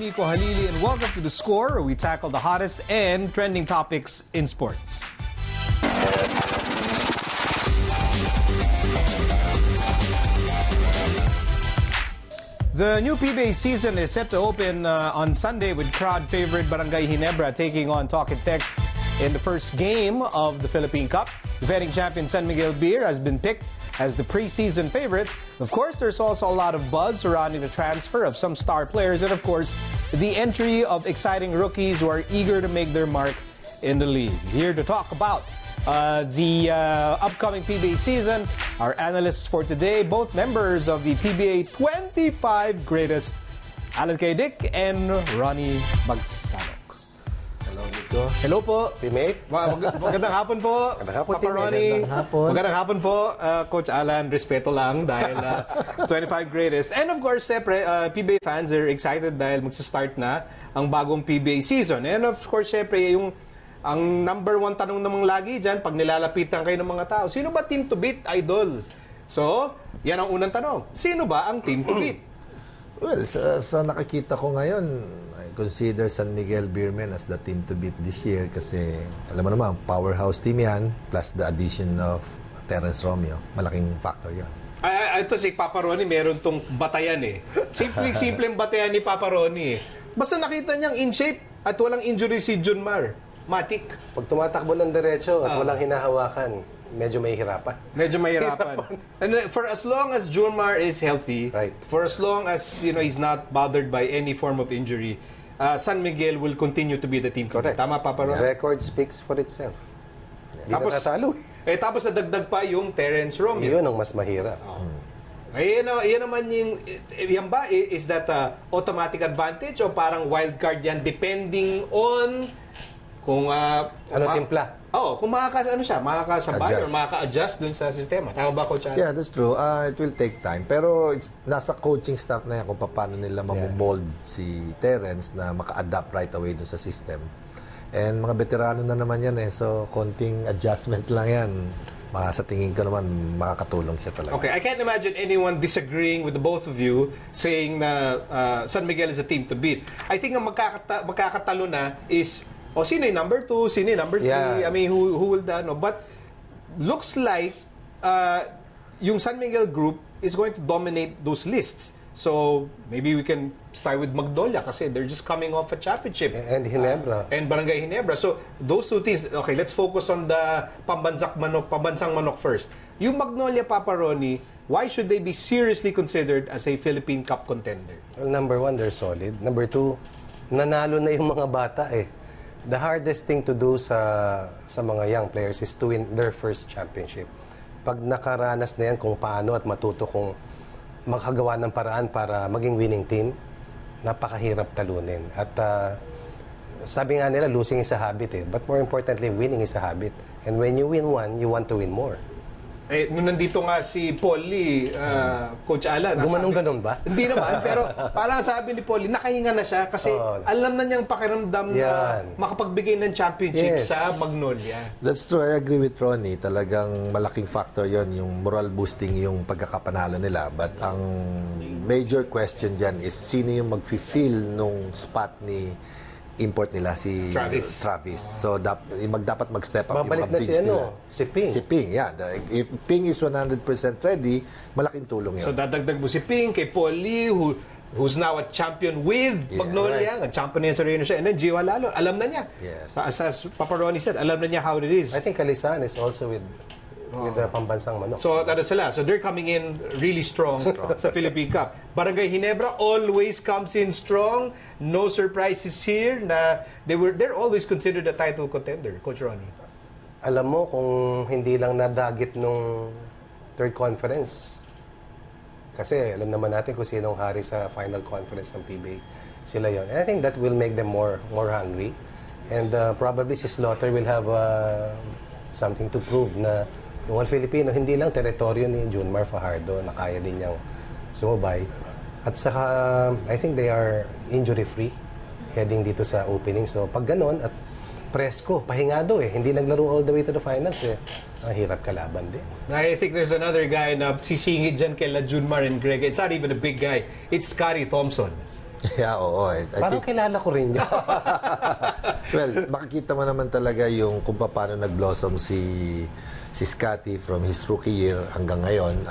Nico Halili, and welcome to The Score, where we tackle the hottest and trending topics in sports. The new PBA season is set to open on Sunday with crowd favorite Barangay Ginebra taking on Talk and Text in the first game of the Philippine Cup. Defending champion San Miguel Beer has been picked as the preseason favorite. Of course, there's also a lot of buzz surrounding the transfer of some star players and, of course, the entry of exciting rookies who are eager to make their mark in the league. Here to talk about the upcoming PBA season, our analysts for today, both members of the PBA 25 Greatest, Alan K. Dick and Ronnie Magsanok. Hello, Nico. Hello po. Teammate. Magandang hapon po. Magandang hapon, Papa teammate. Ronnie. Magandang hapon. Magandang hapon po, Coach Alan. Respeto lang dahil 25 Greatest. And of course, siyempre, PBA fans are excited dahil magsa-start na ang bagong PBA season. And of course, siyempre, ang number one tanong namang lagi dyan, pag nilalapitan kayo ng mga tao, sino ba team to beat, idol? So, yan ang unang tanong. Sino ba ang team to beat? Well, sa nakikita ko ngayon, I consider San Miguel Beermen as the team to beat this year kasi alam mo naman, powerhouse team yan plus the addition of Terence Romeo. Malaking factor yan. Ito si Papa Ronnie, meron tong batayan eh. Simpleng batayan ni Papa Ronnie eh. Basta nakita niyang in shape at walang injury si Junmar. Matik. Pag tumatakbo ng diretso at walang hinahawakan, medyo mahihirapan. Medyo mahirapan. And for as long as Junmar is healthy, Right. for as long as he's not bothered by any form of injury, San Miguel will continue to be the team. Correct. Tama, Papa The Ronnie? record speaks for itself. Hindi Tapos, na natalo. tapos nadagdag pa yung Terence Romeo. Yun ang mas mahirap. Yan naman yung, yan ba, is that automatic advantage o parang wild card yan depending on kung timpla? Kung makakasabay or Adjust. makaka-adjust dun sa sistema. Tama ba, Coach Alan? Yeah, that's true. It will take time. Pero nasa coaching staff na yan kung paano nila mamumold si Terence na maka-adapt right away dun sa system. And mga veterano na naman yan eh. So, konting adjustments lang yan. Sa tingin ko naman, makakatulong siya talaga. Okay, I can't imagine anyone disagreeing with the both of you saying na San Miguel is a team to beat. I think ang magkakatalo na is sino yung number 2, sino yung number 3, Yeah. I mean, who will that, no? But looks like yung San Miguel group is going to dominate those lists. So, maybe we can start with Magnolia kasi they're just coming off a championship. And Ginebra. And Barangay Ginebra. So, those two teams, okay, let's focus on the pambansang manok first. Yung Magnolia, Papa Ronnie, why should they be seriously considered as a Philippine Cup contender? Well, number 1, they're solid. Number 2, nanalo na yung mga bata eh. The hardest thing to do sa mga young players is to win their first championship. Pag nakaranas na yan kung paano at matuto kung makagawa ng paraan para maging winning team, napakahirap talunin. At sabi nga nila, losing is a habit eh. But more importantly, winning is a habit. And when you win one, you want to win more. Nung nandito nga si Paul Lee, Coach Alan. Gumanong-ganon ba? Hindi naman, pero parang sabi ni Paul Lee, nakahinga na siya kasi alam na niyang pakiramdam na makapagbigay ng championship sa Magnolia. That's true. I agree with Ronnie. Talagang malaking factor yon yung moral boosting yung pagkakapanalo nila. But ang major question dyan is sino yung mag-feel nung spot ni import nila si Travis. So dapat mag-step up Babalik yung mga na bigs nila. si Ping. Si Ping, yeah. If Ping is 100% ready, malaking tulong yun. So dadagdag mo si Ping kay Paul Lee who's now a champion with Magnolia. Nag-champion niya sa Reno siya. And then Gio Lalo, alam na niya. Yes. As Papa Ronnie said, alam na niya how it is. I think Kalisan is also with the pambansang manok. So, sila. So, they're coming in really strong sa Philippine Cup. Barangay Ginebra always comes in strong. No surprises here na they're always considered a title contender, Coach Ronnie. Alam mo, kung hindi lang nadagit nung third conference, kasi alam naman natin kung sinong hari sa final conference ng PBA. Sila yon. And I think that will make them more hungry. And probably si Slaughter will have something to prove na yung all Filipino, hindi lang teritoryo ni Junmar Fajardo na kaya din niyang sumubay. At saka, I think they are injury-free heading dito sa opening. So, pag ganon, at presko, pahingado eh. Hindi naglaro all the way to the finals eh. Ang hirap kalaban din. I think there's another guy na sisingit dyan kay Junmar and Greg. It's not even a big guy. It's Scotty Thompson. Yeah, oo. I Parang think, kilala ko rin yun. well, makikita mo naman talaga yung kung paano nag-blossom si Scotty from his rookie year hanggang ngayon.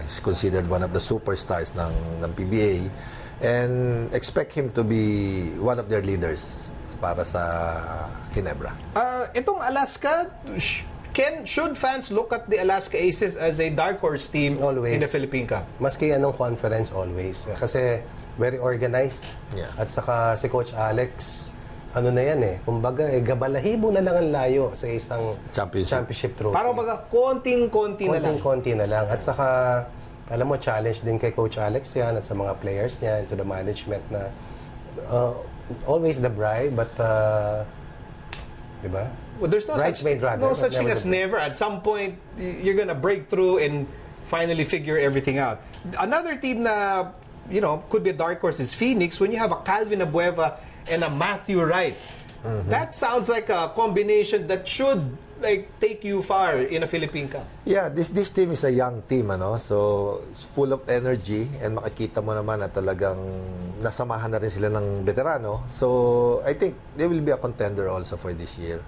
He's considered one of the superstars ng PBA, and expect him to be one of their leaders para sa Ginebra. Itong Alaska, should fans look at the Alaska Aces as a dark horse team Always. in the Philippine Cup? Maski anong conference, always. Kasi very organized. Yeah. At saka si Coach Alex, ano na yan eh. Kumbaga, gabalahibo na lang ang layo sa isang championship trophy. Parang baga, konting-konti na lang. Konting-konti na lang. At saka, alam mo, challenge din kay Coach Alex yan at sa mga players niya, to the management na always the bride, but, di ba? Well, there's no Bridesmaid, rather, no but such thing never as the bride. never. At some point, you're gonna break through and finally figure everything out. Another team na, could be a dark horse is Phoenix. When you have a Calvin Abueva and a Matthew Wright, that sounds like a combination that should take you far in a Philippine Cup. Yeah, this team is a young team, so it's full of energy, and makikita mo naman na talagang nasamahan na rin sila ng veterano. So I think they will be a contender also for this year.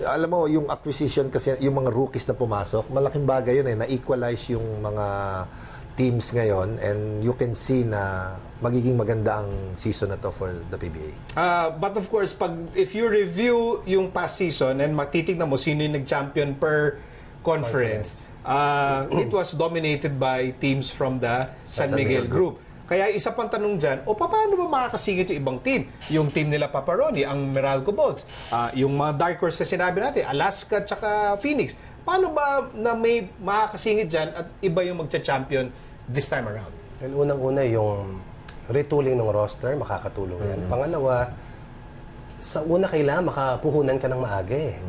Alam mo, yung acquisition kasi, yung mga rookies na pumasok, malaking bagay yun na-equalize yung mga teams ngayon, and you can see na magiging maganda ang season na to for the PBA. But of course, if you review yung past season and matitignan mo sino yung nag-champion per conference, it was dominated by teams from the San Miguel group. Kaya isa pang tanong dyan, paano ba makakasingit yung ibang team? Yung team nila Paparoni, ang Meralco Bolts, yung mga dark horse na sinabi natin, Alaska tsaka Phoenix. Paano ba na may makakasingit dyan at iba yung magcha-champion this time around? Well, unang-una yung retooling ng roster, makakatulong yan. Pangalawa, sa una kailangan makapuhunan ka ng maaga eh.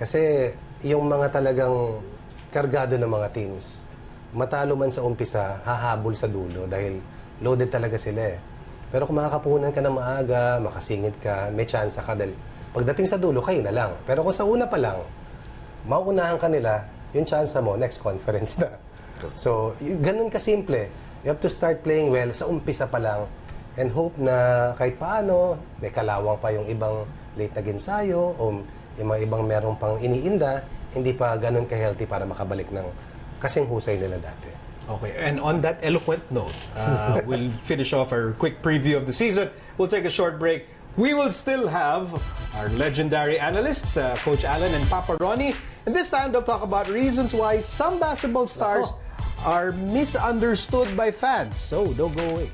Kasi yung mga talagang kargado ng mga teams, matalo man sa umpisa, hahabol sa dulo dahil loaded talaga sila eh. Pero kung makakapuhunan ka ng maaga, makasingit ka, may chance ka dahil pagdating sa dulo, kayo na lang. Pero kung sa una pa lang, mauunahan ka nila, yung chance mo, next conference na. So, ganun kasimple. You have to start playing well sa umpisa pa lang and hope na kahit paano, may kalawang pa yung ibang late na ginsayo o yung mga ibang merong pang iniinda, hindi pa ganun ka-healthy para makabalik ng kasing husay nila dati. Okay, and on that eloquent note, we'll finish off our quick preview of the season. We'll take a short break. We will still have our legendary analysts, Coach Allen and Papa Ronnie. And this time, they'll talk about reasons why some basketball stars are misunderstood by fans. So, don't go away.